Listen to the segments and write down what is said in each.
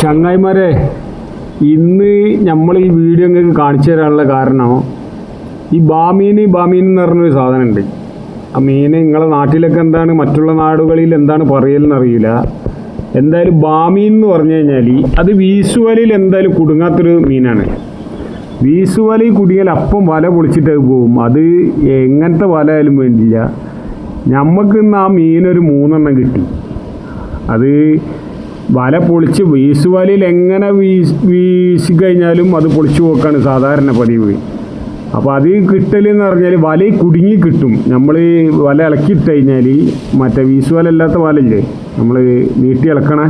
ചങ്ങായിമാരെ, ഇന്ന് നമ്മൾ ഈ വീഡിയോ നിങ്ങൾക്ക് കാണിച്ചു തരാനുള്ള കാരണം ഈ ബാമീൻ എന്ന് പറഞ്ഞൊരു സാധനമുണ്ട്. ആ മീൻ നിങ്ങളെ നാട്ടിലൊക്കെ എന്താണ്, മറ്റുള്ള നാടുകളിൽ എന്താണ് പറയലെന്ന് അറിയില്ല. എന്തായാലും ബാമീൻ എന്ന് പറഞ്ഞു കഴിഞ്ഞാൽ അത് വീശുവലയിൽ എന്തായാലും കുടുങ്ങാത്തൊരു മീനാണ്. വീശുവലയിൽ കുടുങ്ങിയാൽ അപ്പം വല പൊളിച്ചിട്ട് പോകും. അത് എങ്ങനത്തെ വല ആയാലും വേണ്ടില്ല. നമുക്ക് ഇന്ന് ആ മീനൊരു 3 എണ്ണം കിട്ടി. അത് വല പൊളിച്ച് വീശുവലയിൽ എങ്ങനെ വീശിക്കഴിഞ്ഞാലും അത് പൊളിച്ചു പോക്കാണ് സാധാരണ പതിവ്. അപ്പോൾ അത് കിട്ടലെന്ന് പറഞ്ഞാൽ വലയിൽ കുടുങ്ങി കിട്ടും. നമ്മൾ വല ഇളക്കിയിട്ട് കഴിഞ്ഞാൽ മറ്റേ വീശുവല അല്ലാത്ത വലയില്ലേ, നമ്മൾ നീട്ടി ഇളക്കണ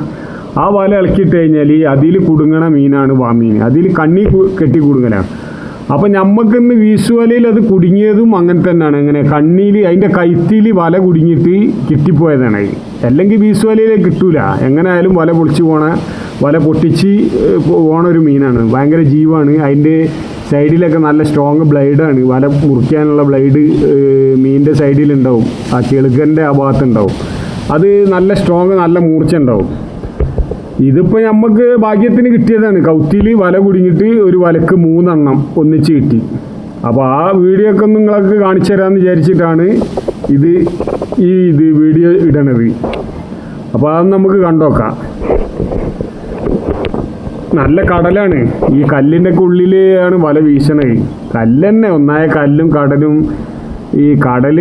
ആ വല ഇളക്കിയിട്ട് കഴിഞ്ഞാൽ അതിൽ കുടുങ്ങണ മീനാണ് വാമീൻ. അതിൽ കണ്ണി കെട്ടി കുടുങ്ങലാണ്. അപ്പം നമുക്കിന്ന് വീശുവലയിൽ അത് കുടുങ്ങിയതും അങ്ങനെ തന്നെയാണ്. അങ്ങനെ കണ്ണിയിൽ അതിൻ്റെ കൈത്തിൽ വല കുടുങ്ങിയിട്ട് കിട്ടിപ്പോയതാണ്. അല്ലെങ്കിൽ വീശുവലയിൽ കിട്ടൂല. എങ്ങനെ ആയാലും വല പൊളിച്ച് വല പൊട്ടിച്ച് പോണ ഒരു മീനാണ്. ഭയങ്കര ജീവാണ്. അതിൻ്റെ സൈഡിലൊക്കെ നല്ല സ്ട്രോങ് ബ്ലേഡാണ്. വല മുറിക്കാനുള്ള ബ്ലേഡ് മീനിൻ്റെ സൈഡിലുണ്ടാവും. ആ ചെളുക്കൻ്റെ ആ ഭാഗത്തുണ്ടാവും. അത് നല്ല സ്ട്രോങ്, നല്ല മൂർച്ച ഉണ്ടാവും. ഇതിപ്പോൾ നമുക്ക് ഭാഗ്യത്തിന് കിട്ടിയതാണ്. കൗത്തിയിൽ വല കുടുങ്ങിയിട്ട് ഒരു വലക്ക് 3 എണ്ണം ഒന്നിച്ച് കിട്ടി. അപ്പോൾ ആ വീഡിയോ ഒക്കെ നിങ്ങൾക്ക് കാണിച്ചു തരാമെന്ന് വിചാരിച്ചിട്ടാണ് ഇത് വീഡിയോ ഇടണത്. അപ്പോൾ അത് നമുക്ക് കണ്ടോക്കാം. നല്ല കടലാണ്. ഈ കല്ലിൻ്റെ ഒക്കെ ഉള്ളിലാണ് വല വീശണത്. കല്ല് തന്നെ, ഒന്നായ കല്ലും കടലും. ഈ കടൽ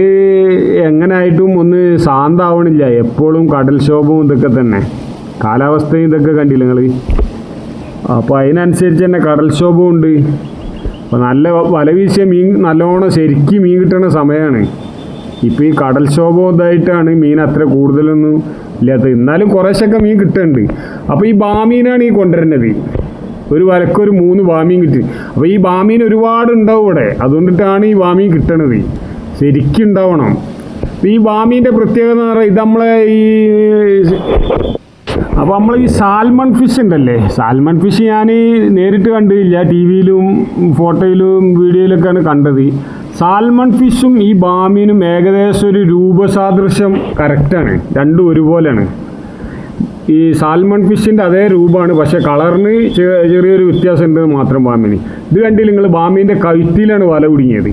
എങ്ങനായിട്ടും ഒന്ന് ശാന്തമാവണില്ല. എപ്പോഴും കടൽക്ഷോഭവും ഇതൊക്കെ തന്നെ. കാലാവസ്ഥയും ഇതൊക്കെ കണ്ടില്ല നിങ്ങൾ. അപ്പോൾ അതിനനുസരിച്ച് തന്നെ കടൽക്ഷോഭവും ഉണ്ട്. അപ്പോൾ നല്ല വല വീശിയ മീൻ നല്ലോണം ശരിക്കും മീൻ കിട്ടുന്ന സമയമാണ്. ഇപ്പോൾ ഈ കടൽക്ഷോഭം ഇതായിട്ടാണ് മീൻ അത്ര കൂടുതലൊന്നും ഇല്ലാത്തത്. എന്നാലും കുറേശ്ശൊക്കെ മീൻ കിട്ടുന്നുണ്ട്. അപ്പോൾ ഈ ബാമീനാണ് ഈ കൊണ്ടുവരുന്നത്. ഒരു വലക്കൊരു 3 ബാമീൻ കിട്ടി. അപ്പോൾ ഈ ബാമീൻ ഒരുപാട് ഉണ്ടാവും ഇവിടെ. അതുകൊണ്ടിട്ടാണ് ഈ ബാമീൻ കിട്ടണത്. ശരിക്കും ഉണ്ടാവണം. ഈ ബാമീൻ്റെ പ്രത്യേകത എന്ന് പറഞ്ഞാൽ ഇത് നമ്മളെ അപ്പോൾ നമ്മൾ ഈ സാൽമൺ ഫിഷ് ഉണ്ടല്ലേ, സാൽമൺ ഫിഷ് ഞാൻ നേരിട്ട് കണ്ടില്ല. ടി വിയിലും ഫോട്ടോയിലും വീഡിയോയിലൊക്കെയാണ് കണ്ടത്. സാൽമൺ ഫിഷും ഈ ബാമീനും ഏകദേശം ഒരു രൂപസാദൃശ്യം കറക്റ്റാണ്. രണ്ടും ഒരുപോലെയാണ്. ഈ സാൽമൺ ഫിഷിൻ്റെ അതേ രൂപമാണ്, പക്ഷേ കളറിന് ചെറിയൊരു വ്യത്യാസം ഉണ്ടെന്ന് മാത്രം ബാമീന്. ഇത് കണ്ടില്ല നിങ്ങൾ, ബാമീൻ്റെ കഴുത്തിലാണ് വല കുടുങ്ങിയത്.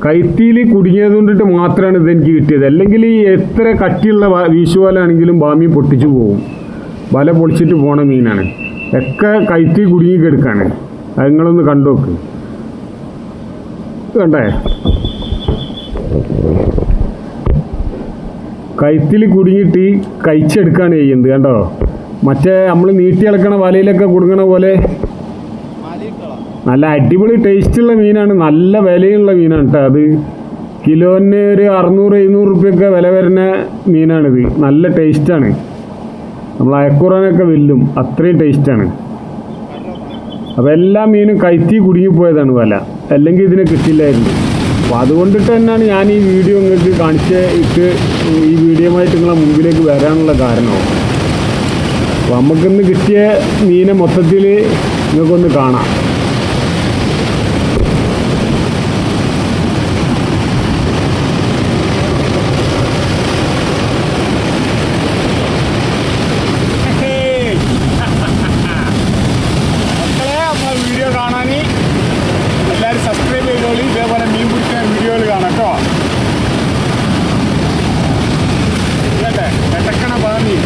കൈത്തിയിൽ കുടുങ്ങിയത് കൊണ്ടിട്ട് മാത്രമാണ് ഇതെനിക്ക് കിട്ടിയത്. അല്ലെങ്കിൽ എത്ര കട്ടിയുള്ള വീശുവലാണെങ്കിലും ബാമീൻ പൊട്ടിച്ചു പോകും. വല പൊളിച്ചിട്ട് പോണ മീനാണ്. ഒക്കെ കൈത്തി കുടുങ്ങിക്കെടുക്കാണ്. അത് നിങ്ങളൊന്ന് കണ്ടു നോക്ക്. കണ്ടേ, കൈത്തിൽ കുടുങ്ങിയിട്ട് കഴിച്ചെടുക്കുകയാണ് ചെയ്യുന്നത്. കണ്ടോ, മറ്റേ നമ്മൾ നീട്ടി ഇളക്കണ വലയിലൊക്കെ കുടുങ്ങണ പോലെ നല്ല അടിപൊളി ടേസ്റ്റുള്ള മീനാണ്. നല്ല വിലയുള്ള മീനാണ് കേട്ടോ. അത് കിലോന് ഒരു 600-700 റുപ്യൊക്കെ വില വരുന്ന മീനാണിത്. നല്ല ടേസ്റ്റാണ്. നമ്മൾ അയക്കുറാനൊക്കെ വെല്ലും, അത്രയും ടേസ്റ്റാണ്. അപ്പോൾ എല്ലാ മീനും കൈത്തി കുടുങ്ങിപ്പോയതാണ് വല. അല്ലെങ്കിൽ ഇതിനെ കിട്ടില്ലായിരുന്നു. അപ്പോൾ അതുകൊണ്ടിട്ട് തന്നെയാണ് ഞാൻ ഈ വീഡിയോ നിങ്ങൾക്ക് കാണിച്ചിട്ട് ഈ വീഡിയോയുമായിട്ട് നിങ്ങളെ മുമ്പിലേക്ക് വരാനുള്ള കാരണവും. അപ്പോൾ നമുക്കിന്ന് കിട്ടിയ മീനെ മൊത്തത്തിൽ നിങ്ങൾക്കൊന്ന് കാണാം. സബ്സ്ക്രൈബ് ചെയ്തോളി. ഇതേപോലെ മീൻ പിടിക്കുന്ന വീഡിയോകൾ കാണാം കേട്ടോ. കേട്ടെ, എട്ടക്കണ ബാമി.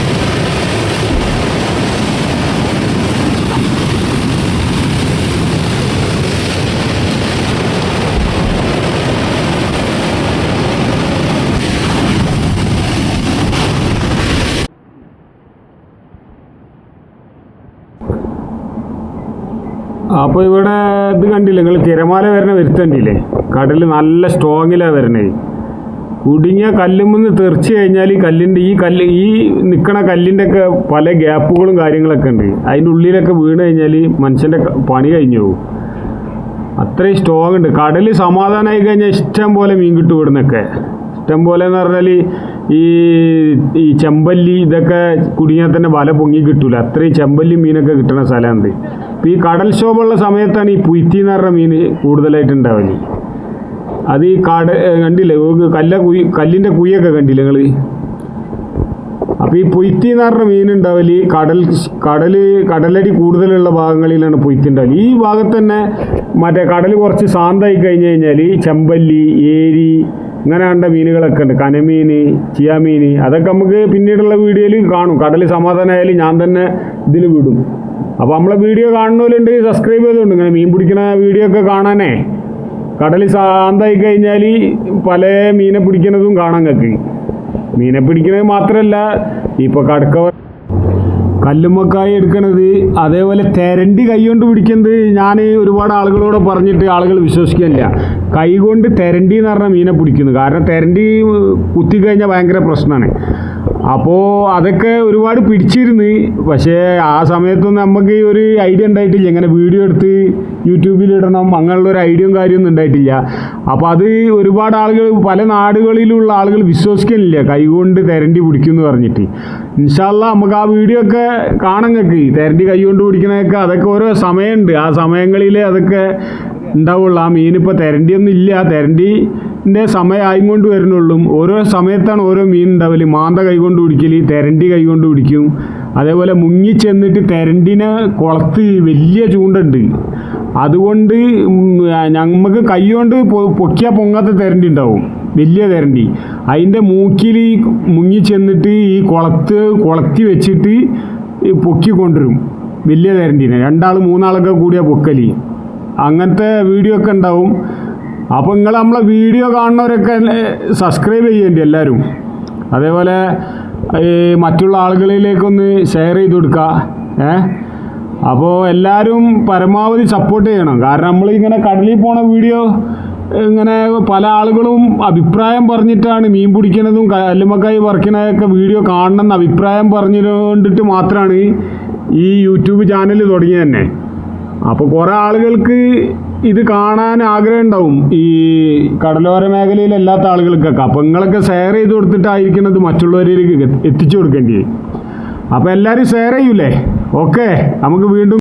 അപ്പോൾ ഇവിടെ ഇത് കണ്ടില്ലേ നിങ്ങൾ, തിരമാല വരുന്ന വരുത്തണ്ടില്ലേ. കടൽ നല്ല സ്ട്രോങ്ങിലാണ് വരണേ. കുടുങ്ങിയ കല്ലുമെന്ന് തെറിച്ച് കഴിഞ്ഞാൽ ഈ നിൽക്കണ കല്ലിൻ്റെ ഒക്കെ പല ഗ്യാപ്പുകളും കാര്യങ്ങളൊക്കെ ഉണ്ട്. അതിൻ്റെ ഉള്ളിലൊക്കെ വീണ് കഴിഞ്ഞാൽ മനുഷ്യൻ്റെ പണി കഴിഞ്ഞു പോകും. അത്രയും സ്ട്രോങ് ഉണ്ട്. കടൽ സമാധാനമായി കഴിഞ്ഞാൽ ഇഷ്ടം പോലെ മീൻ കിട്ടും ഇവിടുന്നൊക്കെ. ഇഷ്ടം പോലെ എന്ന് പറഞ്ഞാൽ ഈ ചെമ്പല്ലി ഇതൊക്കെ കുടുങ്ങിയാൽ തന്നെ വല പൊങ്ങി കിട്ടൂല. അത്രയും ചെമ്പല്ലി മീനൊക്കെ കിട്ടുന്ന സ്ഥലമുണ്ട്. ഇപ്പോൾ ഈ കടൽക്ഷോഭമുള്ള സമയത്താണ് ഈ പുയ്ത്തി എന്ന് പറഞ്ഞ മീൻ കൂടുതലായിട്ട് ഉണ്ടാവല്. അത് ഈ കണ്ടില്ലേ, കല്ലിൻ്റെ കുയ്യൊക്കെ കണ്ടില്ലേ നിങ്ങൾ. അപ്പോൾ ഈ പൊയ്ത്തി എന്ന് പറഞ്ഞ മീനുണ്ടാവല് കടലടി കൂടുതലുള്ള ഭാഗങ്ങളിലാണ് പൊയ്ത്തി ഉണ്ടാവല്. ഈ ഭാഗത്ത് തന്നെ മറ്റേ കടൽ കുറച്ച് ശാന്തമായി കഴിഞ്ഞ് കഴിഞ്ഞാൽ ചെമ്പല്ലി, ഏരി ഇങ്ങനെ കണ്ട മീനുകളൊക്കെ ഉണ്ട്. കനമീൻ, ചിയാമീൻ, അതൊക്കെ നമുക്ക് പിന്നീടുള്ള വീഡിയോയിൽ കാണും. കടൽ സമാധാനമായാലും ഞാൻ തന്നെ ഇതിൽ വിടും. അപ്പോൾ നമ്മളെ വീഡിയോ കാണുന്നവരുണ്ടെങ്കിൽ സബ്സ്ക്രൈബ് ചെയ്തുകൊണ്ട് ഇങ്ങനെ മീൻ പിടിക്കുന്ന വീഡിയോ ഒക്കെ കാണാനേ. കടൽ ശാന്തമായി കഴിഞ്ഞാൽ പല മീനെ പിടിക്കുന്നതും കാണാൻ കഴിയും. മീനെ പിടിക്കുന്നത് മാത്രമല്ല, ഇപ്പോൾ കല്ലുമ്മക്കായി എടുക്കണത്, അതേപോലെ തെരണ്ടി കൈ കൊണ്ട് പിടിക്കുന്നത് ഞാൻ ഒരുപാട് ആളുകളോട് പറഞ്ഞിട്ട് ആളുകൾ വിശ്വസിക്കുന്നില്ല. കൈ കൊണ്ട് തെരണ്ടി എന്ന് പറഞ്ഞ മീനെ പിടിക്കുന്നു. കാരണം തെരണ്ടി കുത്തിക്കഴിഞ്ഞാൽ ഭയങ്കര പ്രശ്നമാണ്. അപ്പോൾ അതൊക്കെ ഒരുപാട് പിടിച്ചിരുന്നു. പക്ഷേ ആ സമയത്തൊന്നും നമുക്ക് ഒരു ഐഡിയ ഉണ്ടായിട്ടില്ല, ഇങ്ങനെ വീഡിയോ എടുത്ത് യൂട്യൂബിൽ ഇടണം അങ്ങനെയുള്ളൊരു ഐഡിയയും കാര്യമൊന്നും ഉണ്ടായിട്ടില്ല. അപ്പോൾ അത് ഒരുപാട് ആളുകൾ, പല നാടുകളിലുള്ള ആളുകൾ വിശ്വസിക്കുന്നില്ല കൈകൊണ്ട് തെരണ്ടി പിടിക്കുമെന്ന് പറഞ്ഞിട്ട്. ഇൻഷാ അല്ലാ നമുക്ക് ആ വീഡിയോ ഒക്കെ കാണാൻ കഴിയും. തെരണ്ടി കൈ കൊണ്ട് പിടിക്കണതൊക്കെ അതൊക്കെ ഓരോ സമയമുണ്ട്. ആ സമയങ്ങളിൽ അതൊക്കെ ഉണ്ടാവുള്ളൂ. ആ മീനിപ്പോൾ തെരണ്ടിയൊന്നും ഇല്ല, തെരണ്ടിൻ്റെ സമയമായും കൊണ്ട് വരുന്നുള്ളൂ. ഓരോ സമയത്താണ് ഓരോ മീൻ ഉണ്ടാവല്. മാന്ത കൈകൊണ്ട് പിടിക്കൽ, തെരണ്ടി കൈകൊണ്ട് പിടിക്കും. അതേപോലെ മുങ്ങി ചെന്നിട്ട് തെരണ്ടിനെ കുളത്ത് വലിയ ചൂണ്ടുണ്ട്, അതുകൊണ്ട് നമുക്ക് കൈ കൊണ്ട് പൊക്കിയാൽ പൊങ്ങാത്ത തെരണ്ടി ഉണ്ടാവും, വലിയ തെരണ്ടി. അതിൻ്റെ മൂക്കിൽ മുങ്ങി ചെന്നിട്ട് ഈ കുളത്തി വെച്ചിട്ട് പൊക്കിക്കൊണ്ടുവരും വലിയ തെരണ്ടീനെ. 2 3 കൂടിയ പൊക്കൽ. അങ്ങനത്തെ വീഡിയോ ഒക്കെ ഉണ്ടാവും. അപ്പോൾ നിങ്ങൾ നമ്മളെ വീഡിയോ കാണുന്നവരൊക്കെ സബ്സ്ക്രൈബ് ചെയ്യേണ്ടി എല്ലാവരും. അതേപോലെ മറ്റുള്ള ആളുകളിലേക്കൊന്ന് ഷെയർ ചെയ്ത് കൊടുക്കുക. അപ്പോൾ എല്ലാവരും പരമാവധി സപ്പോർട്ട് ചെയ്യണം. കാരണം നമ്മളിങ്ങനെ കടലിൽ പോണ വീഡിയോ ഇങ്ങനെ പല ആളുകളും അഭിപ്രായം പറഞ്ഞിട്ടാണ് മീൻ പിടിക്കുന്നതും കല്ലുമ്മക്കായി പറിക്കുന്നതൊക്കെ വീഡിയോ കാണണമെന്ന് അഭിപ്രായം പറഞ്ഞുകൊണ്ടിട്ട് മാത്രമാണ് ഈ യൂട്യൂബ് ചാനൽ തുടങ്ങിയത് തന്നെ. അപ്പോൾ കുറേ ആളുകൾക്ക് ഇത് കാണാൻ ആഗ്രഹം ഉണ്ടാവും, ഈ കടലോര മേഖലയിലല്ലാത്ത ആളുകൾക്കൊക്കെ. അപ്പോൾ നിങ്ങളൊക്കെ ഷെയർ ചെയ്ത് കൊടുത്തിട്ടായിരിക്കുന്നത് മറ്റുള്ളവരിലേക്ക് എത്തിച്ചു കൊടുക്കേണ്ടി. അപ്പോൾ എല്ലാവരും ഷെയർ ചെയ്യൂലേ? ഓക്കെ, നമുക്ക് വീണ്ടും